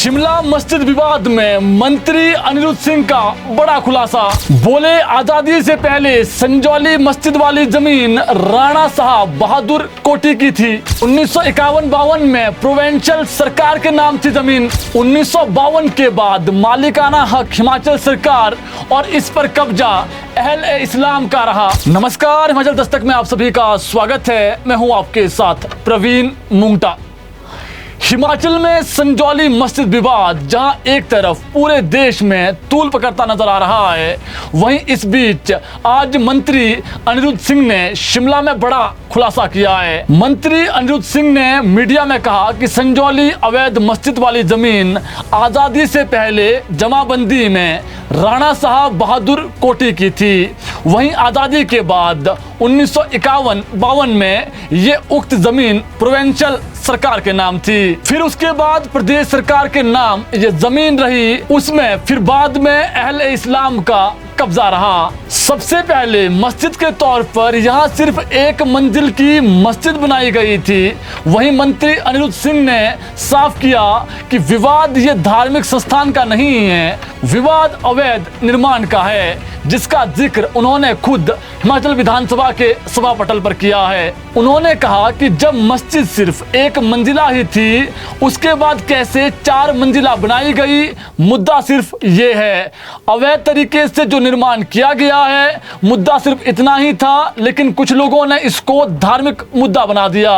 शिमला मस्जिद विवाद में मंत्री अनिरुद्ध सिंह का बड़ा खुलासा। बोले आजादी से पहले संजौली मस्जिद वाली जमीन राणा साहब बहादुर कोटी की थी। 1951-52 में प्रोविंशियल सरकार के नाम थी जमीन। 1952 के बाद मालिकाना हक हिमाचल सरकार और इस पर कब्जा अहले इस्लाम का रहा। नमस्कार, हिमाचल दस्तक में आप सभी का स्वागत है। मैं हूं आपके साथ प्रवीण मुंगटा। हिमाचल में संजौली मस्जिद विवाद जहां एक तरफ पूरे देश में तूल पकड़ता नजर आ रहा है, वहीं इस बीच आज मंत्री अनिरुद्ध सिंह ने शिमला में बड़ा खुलासा किया है। मंत्री अनिरुद्ध सिंह ने मीडिया में कहा कि संजौली अवैध मस्जिद वाली जमीन आज़ादी से पहले जमाबंदी में राणा साहब बहादुर कोटी की थी। वहीं आज़ादी के बाद 1951-52 में ये उक्त जमीन प्रोविंशियल सरकार के नाम थी। फिर उसके बाद प्रदेश सरकार के नाम ये जमीन रही। उसमें फिर बाद में अहले इस्लाम का कब्जा रहा। सबसे पहले मस्जिद के तौर पर यहाँ सिर्फ एक मंजिल की मस्जिद बनाई गई थी। वहीं मंत्री अनिरुद्ध सिंह ने साफ किया कि विवाद ये धार्मिक संस्थान का नहीं है, विवाद अवैध निर्माण का है, जिसका जिक्र उन्होंने खुद हिमाचल विधानसभा के सभा पटल पर किया है। उन्होंने कहा कि जब मस्जिद सिर्फ एक मंजिला ही थी, उसके बाद कैसे 4 मंजिला बनाई गई, मुद्दा सिर्फ ये है। अवैध तरीके से जो निर्माण किया गया है, मुद्दा सिर्फ इतना ही था, लेकिन कुछ लोगों ने इसको धार्मिक मुद्दा बना दिया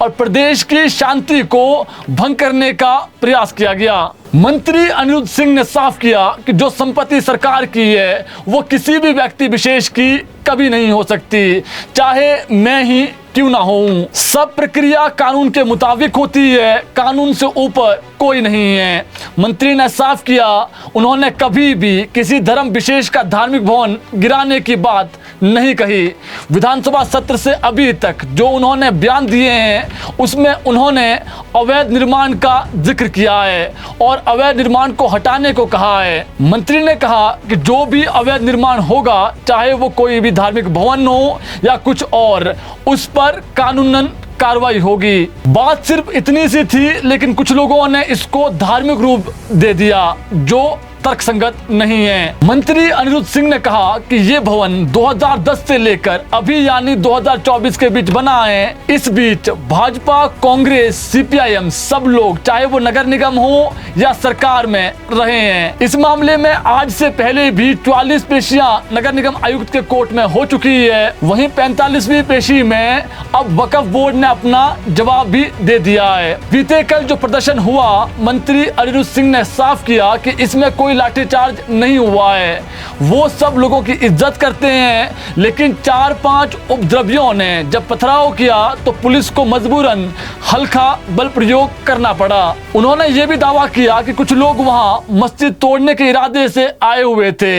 और प्रदेश की शांति को भंग करने का प्रयास किया गया। मंत्री अनिरुद्ध सिंह ने साफ किया कि जो संपत्ति सरकार की है वो किसी भी व्यक्ति विशेष की कभी नहीं हो सकती, चाहे मैं ही क्यों ना हूं। सब प्रक्रिया कानून के मुताबिक होती है, कानून से ऊपर कोई नहीं है। मंत्री ने साफ किया, उन्होंने कभी भी किसी धर्म विशेष का धार्मिक भवन गिराने की बात नहीं कही। विधानसभा सत्र से अभी तक जो उन्होंने बयान दिए हैं, उसमें उन्होंने अवैध निर्माण का जिक्र किया है और अवैध निर्माण को हटाने को कहा है। मंत्री ने कहा कि जो भी अवैध निर्माण होगा, चाहे वो कोई भी धार्मिक भवन हो या कुछ और, उस पर कानूनन कार्रवाई होगी। बात सिर्फ इतनी सी थी, लेकिन कुछ लोगों ने इसको धार्मिक रूप दे दिया, जो तर्कसंगत नहीं है। मंत्री अनिरुद्ध सिंह ने कहा कि ये भवन 2010 से लेकर अभी यानी 2024 के बीच बना है। इस बीच भाजपा, कांग्रेस, सीपीआईएम सब लोग, चाहे वो नगर निगम हो या सरकार में रहे हैं। इस मामले में आज से पहले भी 44 पेशियां नगर निगम आयुक्त के कोर्ट में हो चुकी है। वहीं 45वीं पेशी में अब वक्फ बोर्ड ने अपना जवाब भी दे दिया है। बीते कल जो प्रदर्शन हुआ, मंत्री अनिरुद्ध सिंह ने साफ किया कि इसमें कोई लाठीचार्ज नहीं हुआ है। वो सब लोगों की इज्जत करते हैं, लेकिन 4-5 उपद्रवियों ने जब पथराव किया तो पुलिस को मजबूरन हल्का बल प्रयोग करना पड़ा। उन्होंने ये भी दावा किया कि कुछ लोग वहां मस्जिद तोड़ने के इरादे से आए हुए थे।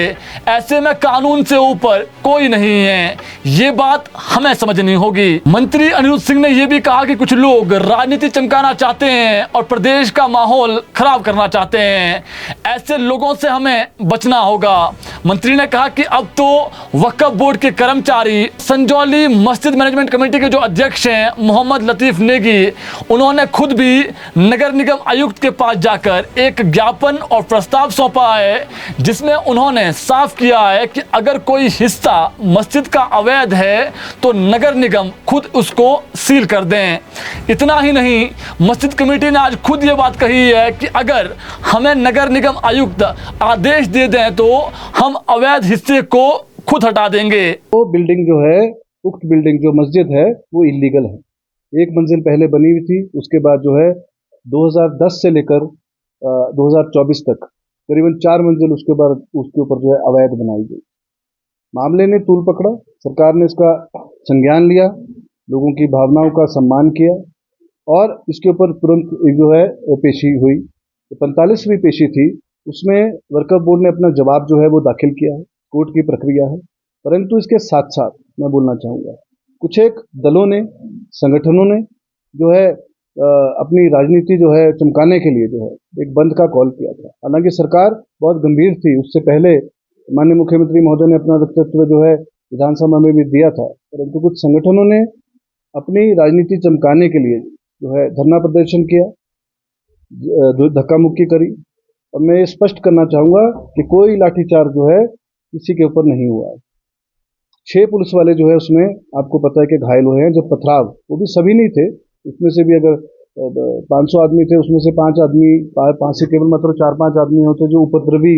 ऐसे में कानून से ऊपर कोई नहीं है, ये बात हमें समझनी होगी। मंत्री अनिरुद्ध सिंह ने यह भी कहा कि कुछ लोग राजनीति चमकाना चाहते हैं और प्रदेश का माहौल खराब करना चाहते हैं। ऐसे लोगों से हमें बचना होगा। मंत्री ने कहा कि अब तो वक्फ बोर्ड के कर्मचारी, संजौली मस्जिद मैनेजमेंट कमेटी के जो अध्यक्ष हैं मोहम्मद लतीफ नेगी, उन्होंने खुद भी नगर निगम आयुक्त के पास जाकर एक ज्ञापन और प्रस्ताव सौंपा है, जिसमें उन्होंने साफ किया है कि अगर कोई हिस्सा मस्जिद का अवैध है तो नगर निगम खुद उसको सील कर दें। इतना ही नहीं, मस्जिद कमेटी ने आज खुद ये बात कही है कि अगर हमें नगर निगम आयुक्त आदेश दे दें तो हम अवैध हिस्से को खुद हटा देंगे। वो बिल्डिंग जो है, उक्त बिल्डिंग जो मस्जिद है, वो इलीगल है। एक मंजिल पहले बनी हुई थी, उसके बाद जो है 2010 से लेकर 2024 तक करीबन 4 मंजिल उसके बाद उसके ऊपर जो है अवैध बनाई गई। मामले ने तूल पकड़ा, सरकार ने इसका संज्ञान लिया, लोगों की भावनाओं का सम्मान किया और इसके ऊपर तुरंत जो है पेशी हुई। 45वीं पेशी थी, उसमें वक्फ बोर्ड ने अपना जवाब जो है वो दाखिल किया है। कोर्ट की प्रक्रिया है, परंतु इसके साथ साथ मैं बोलना चाहूँगा, कुछ एक दलों ने, संगठनों ने जो है अपनी राजनीति जो है चमकाने के लिए जो है एक बंद का कॉल किया था। हालांकि सरकार बहुत गंभीर थी, उससे पहले माननीय मुख्यमंत्री महोदय ने अपना वक्तव्य जो है विधानसभा में भी दिया था, परंतु कुछ संगठनों ने अपनी राजनीति चमकाने के लिए जो है धरना प्रदर्शन किया, धक्का मुक्की करी। और मैं ये स्पष्ट करना चाहूँगा कि कोई लाठीचार्ज जो है किसी के ऊपर नहीं हुआ है। 6 पुलिस वाले जो है उसमें आपको पता है कि घायल हुए हैं। जब पथराव, वो भी सभी नहीं थे, उसमें से भी अगर 500 आदमी थे उसमें से 5 से केवल मात्र 4-5 आदमी होते जो उपद्रवी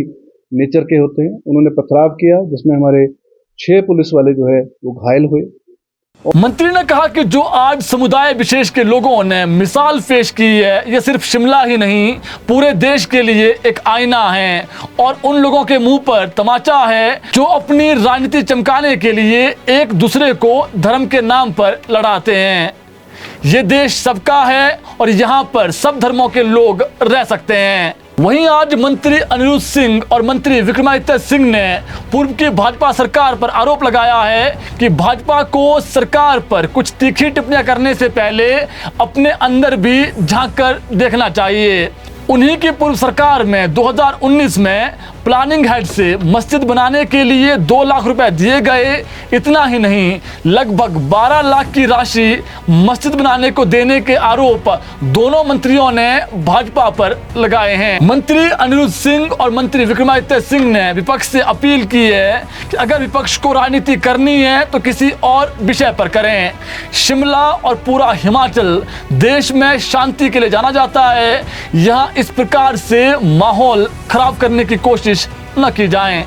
नेचर के होते हैं। उन्होंने पथराव किया जिसमें हमारे 6 पुलिस वाले जो है वो घायल हुए। मंत्री ने कहा कि जो आज समुदाय विशेष के लोगों ने मिसाल पेश की है, ये सिर्फ शिमला ही नहीं पूरे देश के लिए एक आईना है और उन लोगों के मुंह पर तमाचा है जो अपनी राजनीति चमकाने के लिए एक दूसरे को धर्म के नाम पर लड़ाते हैं। ये देश सबका है और यहाँ पर सब धर्मों के लोग रह सकते हैं। वहीं आज मंत्री अनिरुद्ध सिंह और मंत्री विक्रमादित्य सिंह ने पूर्व की भाजपा सरकार पर आरोप लगाया है कि भाजपा को सरकार पर कुछ तीखी टिप्पणियां करने से पहले अपने अंदर भी झांक कर देखना चाहिए। उन्हीं की पूर्व सरकार में 2019 में प्लानिंग हेड से मस्जिद बनाने के लिए 2 लाख रुपए दिए गए। इतना ही नहीं, लगभग 12 लाख की राशि मस्जिद बनाने को देने के आरोप दोनों मंत्रियों ने भाजपा पर लगाए हैं। मंत्री अनिरुद्ध सिंह और मंत्री विक्रमादित्य सिंह ने विपक्ष से अपील की है कि अगर विपक्ष को राजनीति करनी है तो किसी और विषय पर करें। शिमला और पूरा हिमाचल देश में शांति के लिए जाना जाता है। यहाँ इस प्रकार से माहौल खराब करने की कोशिश न की जाए।